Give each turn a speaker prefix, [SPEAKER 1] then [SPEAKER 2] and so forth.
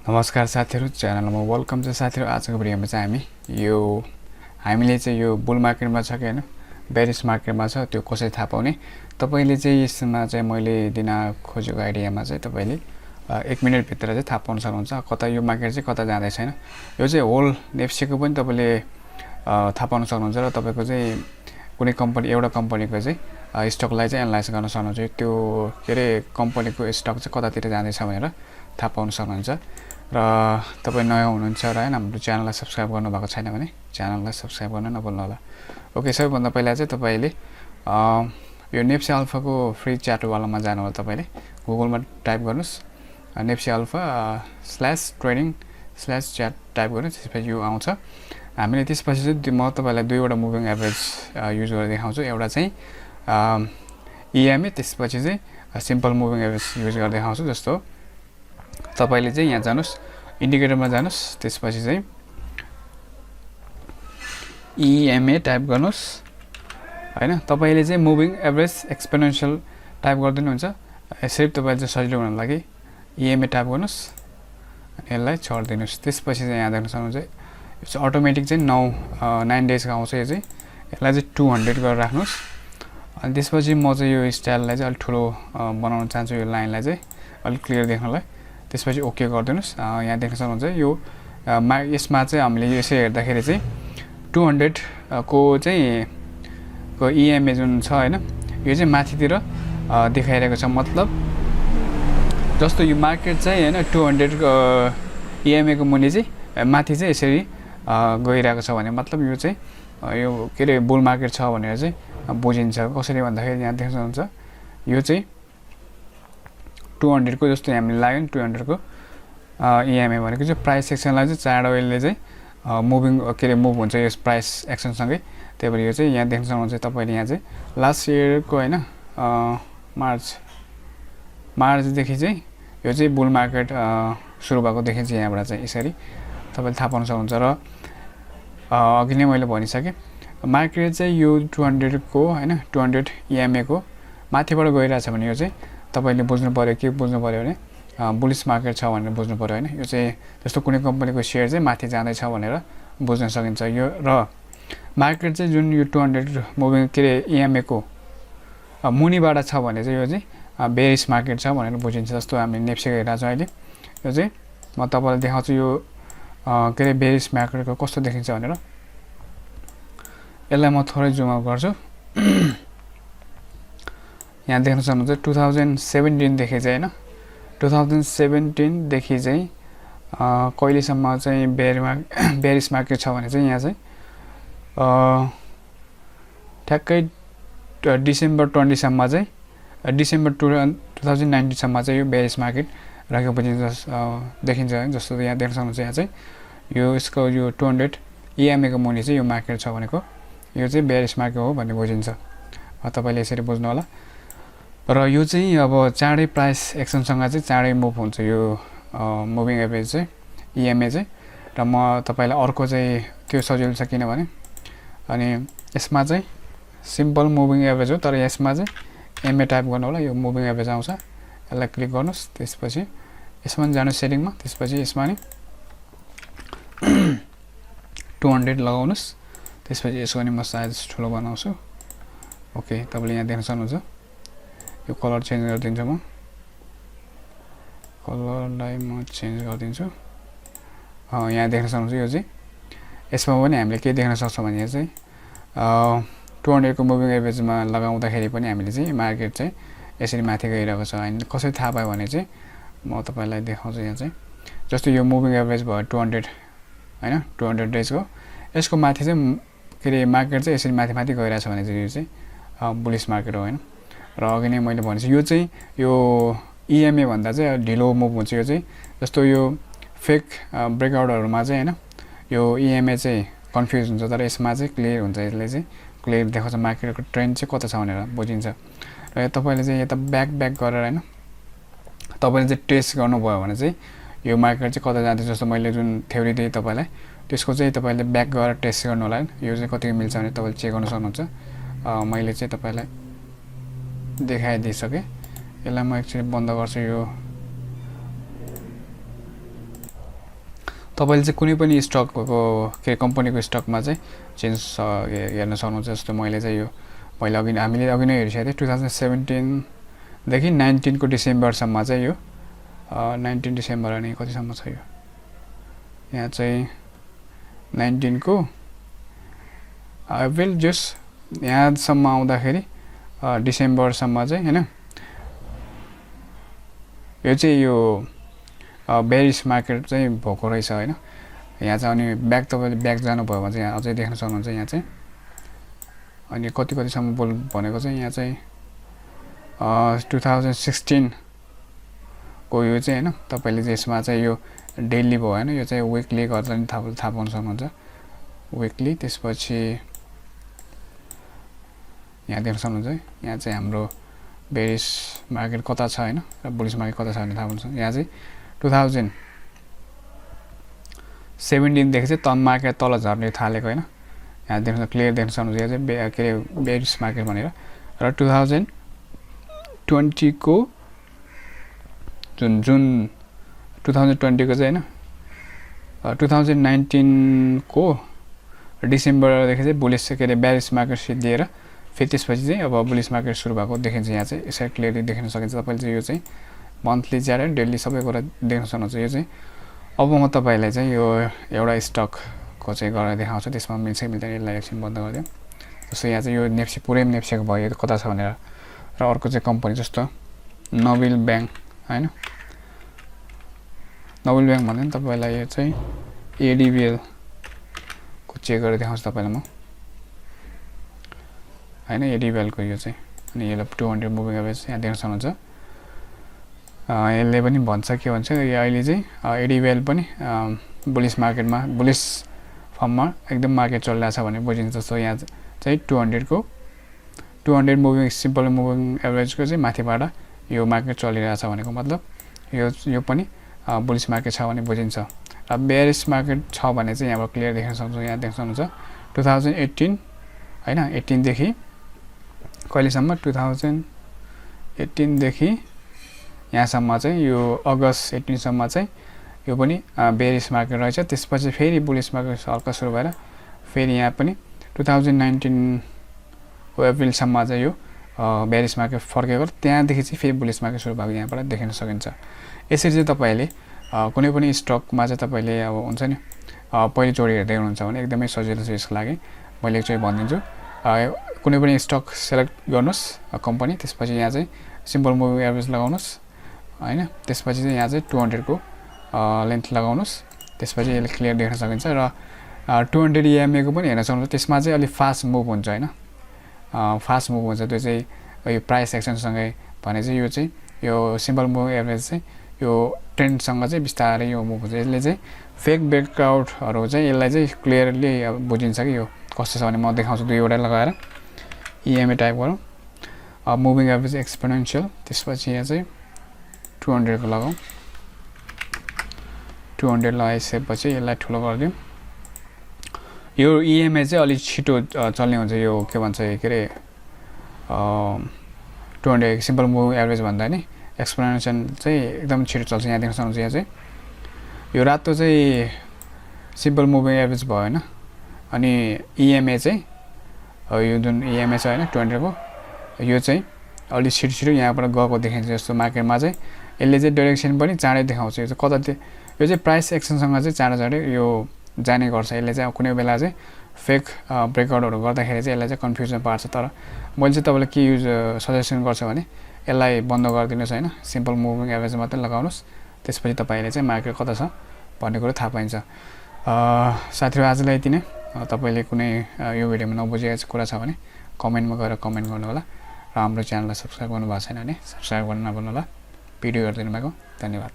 [SPEAKER 1] नमस्कार साथीहरु, च्यानलमा वेलकम छ साथीहरु। आजको भिडियोमा चाहिँ हामीले चाहिँ यो बुल मार्केटमा छ कि हैन, बेरिश मार्केटमा छ, त्यो कसरी थाहा पाउने। तपाईले चाहिँ यसमा चाहिँ मैले दिन खोजेको आइडियामा चाहिँ तपाईले 1 मिनेट भित्र चाहिँ थाहा पाउन सक्नुहुन्छ कता यो मार्केट चाहिँ कता जाँदै छैन। यो चाहिँ होल नेप्सेको पनि तपाईले थाहा पाउन सक्नुहुन्छ र तपाईको चाहिँ कुनै कम्पनी एउटा कम्पनीको चाहिँ स्टकलाई चाहिँ एनालाइज गर्न सक्नुहुन्छ। त्यो के रे कम्पनीको स्टक चाहिँ कतातिर जाँदै छ भनेर थाहा पाउन सक्नुहुन्छ। र तपाई नयाँ हुनुहुन्छ र हैन हाम्रो च्यानललाई सब्स्क्राइब गर्नु भएको छैन भने च्यानललाई सब्स्क्राइब गर्न नभुल्नु होला। ओके, सबैभन्दा पहिला चाहिँ तपाईले यो नेप्से अल्फाको फ्री च्याट वालामा जानु होला। तपाईले गुगलमा टाइप गर्नुस् नेप्से अल्फा /trading/chat टाइप गर्नुस्, त्यसपछि यो आउँछ। हामीले त्यसपछि चाहिँ म तपाईलाई दुईवटा मुभिङ एभरेज युज गरेर देखाउँछु। एउटा चाहिँ EMA, त्यसपछि चाहिँ सिम्पल मुभिङ एभरेज युज गरेर देखाउँछु। जस्तो तपाईले चाहिँ यहाँ जानुस्, इन्डिकेटरमा जानुस्, त्यसपछि चाहिँ EMA टाइप गर्नुस् हैन। तपाईले चाहिँ मुभिङ एभरेज एक्सपोनेन्शियल टाइप गर्दिनुहुन्छ। सिर्फ तपाईले चाहिँ सजिलो हुनको लागि EMA टाइप गर्नुस् अनि यसलाई छोड्दिनुस्। त्यसपछि चाहिँ यहाँ देख्न सक्नुहुन्छ यो चाहिँ अटोमेटिक चाहिँ 9 डेजको आउँछ। यो चाहिँ यसलाई चाहिँ 200 गरेर राख्नुस्। अनि त्यसपछि म चाहिँ यो स्टाइललाई चाहिँ अलि ठुलो बनाउन चाहन्छु, यो लाइनलाई चाहिँ अलि क्लियर देख्नलाई। त्यसपछि ओके गरिदिनुस्। यहाँ देख्न सक्नुहुन्छ यो यसमा चाहिँ हामीले यसै हेर्दाखेरि चाहिँ 200 को चाहिँ EMA जुन छ हैन, यो चाहिँ माथितिर देखाइरहेको छ। मतलब जस्तो यो मार्केट चाहिँ हैन 200 को EMA को मुनि चाहिँ माथि चाहिँ यसरी गइरहेको छ भने मतलब यो चाहिँ यो के रे बुल मार्केट छ भनेर चाहिँ बुझिन्छ। कसरी भन्दाखेरि यहाँ देख्न सक्नुहुन्छ यो चाहिँ 200 को जस्तो हामीले लाग्यो नि 200 को EMA भनेको चाहिँ प्राइस सेक्सनलाई चाहिँ चार्ट ओइलले चाहिँ मुभिङ के रे मुभ हुन्छ यस प्राइस एक्सन सँगै। त्यही भएर यो चाहिँ यहाँ देख्न सक्नुहुन्छ तपाईले यहाँ चाहिँ लास्ट इयरको हैन मार्च देखि चाहिँ यो चाहिँ बुल मार्केट सुरु भएको देखि चाहिँ यहाँबाट चाहिँ यसरी तपाईले थाहा पाउन सक्नुहुन्छ। र अघि नै मैले भनिसके मार्केट चाहिँ यो 200 को हैन 200 EMA को माथिबाट गइरहेछ भने यो चाहिँ तपाईले बुझ्नु पर्यो। के बुझ्नु पर्यो भने बुलिश मार्केट छ भनेर बुझ्नु पर्यो हैन। यो चाहिँ जस्तो कुनै कम्पनीको शेयर चाहिँ माथि जाँदै छ भनेर बुझ्न सकिन्छ। यो र मार्केट चाहिँ जुन यो 200 मुभिङ के रे EMA को मुनिबाट छ भने चाहिँ यो चाहिँ बेरिश मार्केट छ भनेर बुझिन्छ। जस्तो हामी नेप्से हेरिरहेको छौँ अहिले। यो चाहिँ म तपाईलाई देखाउँछु यो के रे बेरिश मार्केटको कस्तो देखिन्छ भनेर। यसलाई म थोरै जुम आउट गर्छु। यहाँ देख्न सक्नुहुन्छ 2017 देखि चाहिँ हैन 2017 देखि चाहिँ कहिलेसम्म चाहिँ बेरिश मार्केट छ भने चाहिँ यहाँ चाहिँ ठ्याक्कै डिसेम्बर 20 सम्म चाहिँ डिसेम्बर 2019 सम्म चाहिँ यो बेरिश मार्केट राखेपछि देखिन्छ। जस्तो यहाँ देख्न सक्नुहुन्छ यहाँ चाहिँ यो यसको यो 200 EMA को मुनि चाहिँ यो मार्केट छ भनेको यो चाहिँ बेरिश मार्केट हो भन्ने बुझिन्छ। तपाईले यसरी बुझ्नु होला। र यो चाहिँ अब चाँडै प्राइस एक्सनसँग चाहिँ चाँडै मुभ हुन्छ यो मुभिङ एभरेज चाहिँ EMA चाहिँ। र म तपाईलाई अर्को चाहिँ त्यो सजिलो छ किनभने अनि यसमा चाहिँ सिम्पल मुभिङ एभरेज हो, तर यसमा चाहिँ MA टाइप गर्नु होला। यो मुभिङ एभरेज आउँछ, यसलाई क्लिक गर्नुस्। त्यसपछि यसमा जानु सेटिङमा, त्यसपछि यसमा नि 200 लगाउनुस्। त्यसपछि यसको नि म साइज ठुलो बनाउँछु। ओके, तपाईले यहाँ देख्न सक्नुहुन्छ यो कलर चेन्ज गरिदिन्छु। म कलरलाई म चेन्ज गरिदिन्छु। यहाँ देख्न सक्नुहुन्छ यो चाहिँ यसमा पनि हामीले के देख्न सक्छौँ भने चाहिँ 200 को मुभिङ एभरेजमा लगाउँदाखेरि पनि हामीले चाहिँ मार्केट चाहिँ यसरी माथि गइरहेको छ। अनि कसरी थाहा पायो भने चाहिँ म तपाईलाई देखाउँछु। यहाँ चाहिँ जस्तो यो मुभिङ एभरेज भयो 200 हैन 200 डेजको, यसको माथि चाहिँ के रे मार्केट चाहिँ यसरी माथि गइरहेछ भने चाहिँ यो चाहिँ बुलिश मार्केट हो हैन। र अघि नै मैले भनेछु यो चाहिँ यो EMA भन्दा चाहिँ ढिलो मुभ हुन्छ। यो चाहिँ जस्तो यो फेक ब्रेकआउटहरुमा चाहिँ हैन यो EMA चाहिँ कन्फ्युज हुन्छ, तर यसमा चाहिँ क्लियर हुन्छ। यसले चाहिँ क्लियर देखाउँछ मार्केटको ट्रेन्ड चाहिँ कता छ भनेर बुझिन्छ। र तपाईले चाहिँ यता ब्याक गरेर हैन तपाईले चाहिँ टेस्ट गर्नुभयो भने चाहिँ यो मार्केट चाहिँ कता जाँदैछ। जस्तो मैले जुन थ्योरी दिएँ तपाईलाई त्यसको चाहिँ तपाईले ब्याक गरेर टेस्ट गर्नु होला। यो चाहिँ कति मिल्छ भने तपाईले चेक गर्न सक्नुहुन्छ। मैले चाहिँ तपाईलाई देखाइदिइसके। यसलाई म एकचोटि बन्द गर्छु। यो तपाईले चाहिँ कुनै पनि स्टकको के कम्पनीको स्टकमा चाहिँ चेन्ज हेर्न सक्नुहुन्छ। जस्तो मैले चाहिँ यो हामीले अघि नै हेरिसकेको थिएँ 2017 देखि 19 को डिसेम्बरसम्म चाहिँ यो 19 डिसेम्बर अनि कतिसम्म छ यो यहाँ चाहिँ 19 को अप्रिल जस यहाँसम्म आउँदाखेरि डिसेम्बरसम्म चाहिँ हैन यो चाहिँ यो बेरिश मार्केट चाहिँ भएको रहेछ हैन। यहाँ चाहिँ अनि ब्याक तपाईले ब्याक जानुभयो भने चाहिँ यहाँ अझै देख्न सक्नुहुन्छ यहाँ चाहिँ अनि कतिसम्म भनेको चाहिँ यहाँ चाहिँ 2016 को यो चाहिँ हैन तपाईले चाहिँ यसमा चाहिँ यो डेली भयो हैन यो चाहिँ विकली गर्दा नि थाहा पाउन सक्नुहुन्छ विकली। त्यसपछि यहाँ देख्न सक्नुहुन्छ यहाँ चाहिँ हाम्रो बेरिश मार्केट कता छ हैन र बुलिश मार्केट कता छ भन्ने थाहा पाउन सक्नुहुन्छ। यहाँ चाहिँ 2017 देखि चाहिँ तन मार्केट तल झर्ने थालेको हैन यहाँ देख्न क्लियर देख्न सक्नुहुन्छ यहाँ चाहिँ के रे बेरिश मार्केट भनेर र 2020 को जुन 2020 को चाहिँ हैन 2019 को डिसेम्बर देखि चाहिँ बुलिश के रे बेरिश मार्केट सिद्धिएर फेरि त्यसपछि चाहिँ अब बुलिश मार्केट सुरु भएको देखिन्छ। यहाँ चाहिँ यसरी क्लियरली देख्न सकिन्छ तपाईले चाहिँ यो चाहिँ मन्थली चार्ट एन्ड डेली सबै कुरा देख्न सक्नुहुन्छ। यो चाहिँ अब म तपाईलाई चाहिँ यो एउटा स्टकको चाहिँ गरेर देखाउँछु त्यसमा मिल्छ मिल्दैन यसलाई एकछिन बन्द गरिदिउँ। जस्तो यहाँ चाहिँ यो नेप्से पुरै नेप्सेको भयो यो कता छ भनेर र अर्को चाहिँ कम्पनी जस्तो नोबेल ब्याङ्क हैन नोबेल ब्याङ्क भन्दा नि तपाईलाई यो चाहिँ एडीबीएल को चेक गरेर देखाउँछु तपाईलाई म हैन एडीबीएल को यो चाहिँ अनि यसलाई 200 मुभिङ एभरेज यहाँ देख्न सक्नुहुन्छ। यसले पनि भन्छ के भन्छ यो अहिले चाहिँ एडीबीएल पनि बुलिश मार्केटमा बुलिश फर्ममा एकदम मार्केट चलिरहेछ भने बुझिन्छ। जस्तो यहाँ चाहिँ 200 मुभिङ सिम्पल मुभिङ एभरेजको चाहिँ माथिबाट यो मार्केट चलिरहेछ भनेको मतलब यो पनि बुलिश मार्केट छ भने बुझिन्छ। र बेरिश मार्केट छ भने चाहिँ यहाँबाट क्लियर देख्न सक्नुहुन्छ। यहाँ देख्न सक्नुहुन्छ 2018 हैन 18 देखि कहिलेसम्म 2018 देखि यहाँसम्म चाहिँ यो अगस्त 18 सम्म चाहिँ यो पनि बेरिश मार्केट रहेछ। त्यसपछि फेरि बुलिश मार्केट हल्का सुरु भएर फेरि यहाँ पनि 2019 को अप्रिलसम्म चाहिँ यो बेरिश मार्केट फर्केको त्यहाँदेखि चाहिँ फेरि बुलिश मार्केट सुरु भएको यहाँबाट देख्न सकिन्छ। यसरी चाहिँ तपाईले कुनै पनि स्टकमा चाहिँ तपाईले अब हुन्छ नि पहिलो चोटि हेर्दै हुनुहुन्छ भने एकदमै सजिलो छ यसको लागि मैले एकचोटि भनिदिन्छु। कुनै पनि स्टक सेलेक्ट गर्नुस् कम्पनी त्यसपछि यहाँ चाहिँ सिम्पल मुभिङ एभरेज लगाउनुस् हैन त्यसपछि चाहिँ यहाँ चाहिँ 200 को लेन्थ लगाउनुस् त्यसपछि यसले क्लियर देख्न सकिन्छ। र 200 EMA को पनि हेर्न सक्नुहुन्छ त्यसमा चाहिँ अलि फास्ट मुभ हुन्छ हैन फास्ट मुभ हुन्छ त्यो चाहिँ यो प्राइस एक्सन सँगै भने चाहिँ यो सिम्पल मुभिङ एभरेज चाहिँ यो ट्रेन्ड सँग चाहिँ बिस्तारै यो मुभ हुन्छ। यसले चाहिँ फेक ब्रेकआउटहरु चाहिँ यसलाई चाहिँ क्लियरली बुझिन्छ कि यो कस्तो छ भने म देखाउँछु दुईवटा लगाएर EMA टाइप गरौँ मुभिङ एभरेज एक्सपोनेन्शियल त्यसपछि यहाँ चाहिँ 200 को लगाउँ 200 लगाइसकेपछि यसलाई ठुलो गरिदिउँ। यो EMA चाहिँ अलि छिटो चल्ने हुन्छ यो के भन्छ के रे 200 सिम्पल मुभिङ एभरेज भन्दा नि एक्सपोनेन्शियल चाहिँ एकदम छिटो चल्छ। यहाँ देख्न सक्नुहुन्छ यहाँ चाहिँ यो रातो चाहिँ सिम्पल मुभिङ एभरेज भयो हैन अनि EMA चाहिँ यो जुन EMA छ हैन 200 को यो चाहिँ अलि छिटो यहाँबाट गएको देखिन्छ। जस्तो मार्केटमा चाहिँ यसले चाहिँ डाइरेक्सन पनि चाँडै देखाउँछ। यो चाहिँ कता यो चाहिँ प्राइस एक्सनसँग चाहिँ चाँडै यो जाने गर्छ। यसले चाहिँ कुनै बेला चाहिँ फेक ब्रेकआउटहरु गर्दाखेरि चाहिँ यसलाई चाहिँ कन्फ्युजन पार्छ। तर मैले चाहिँ तपाईलाई के युज सजेसन गर्छु भने यसलाई बन्द गरिदिनुस् हैन सिम्पल मुभिङ एभरेज मात्रै लगाउनुस् त्यसपछि तपाईले चाहिँ मार्केट कता छ भन्ने कुरा थाहा पाइन्छ। साथीहरु आजलाई यति नै। तपाईले कुनै यो भिडियोमा नबुझेको कुरा छ भने कमेन्टमा गएर कमेन्ट गर्नु होला र हाम्रो च्यानललाई सब्स्क्राइब गर्नु भएको छैन भने सब्स्क्राइब गर्न नभुल्नु होला। भिडियो हेर्दिनु भएको धन्यवाद।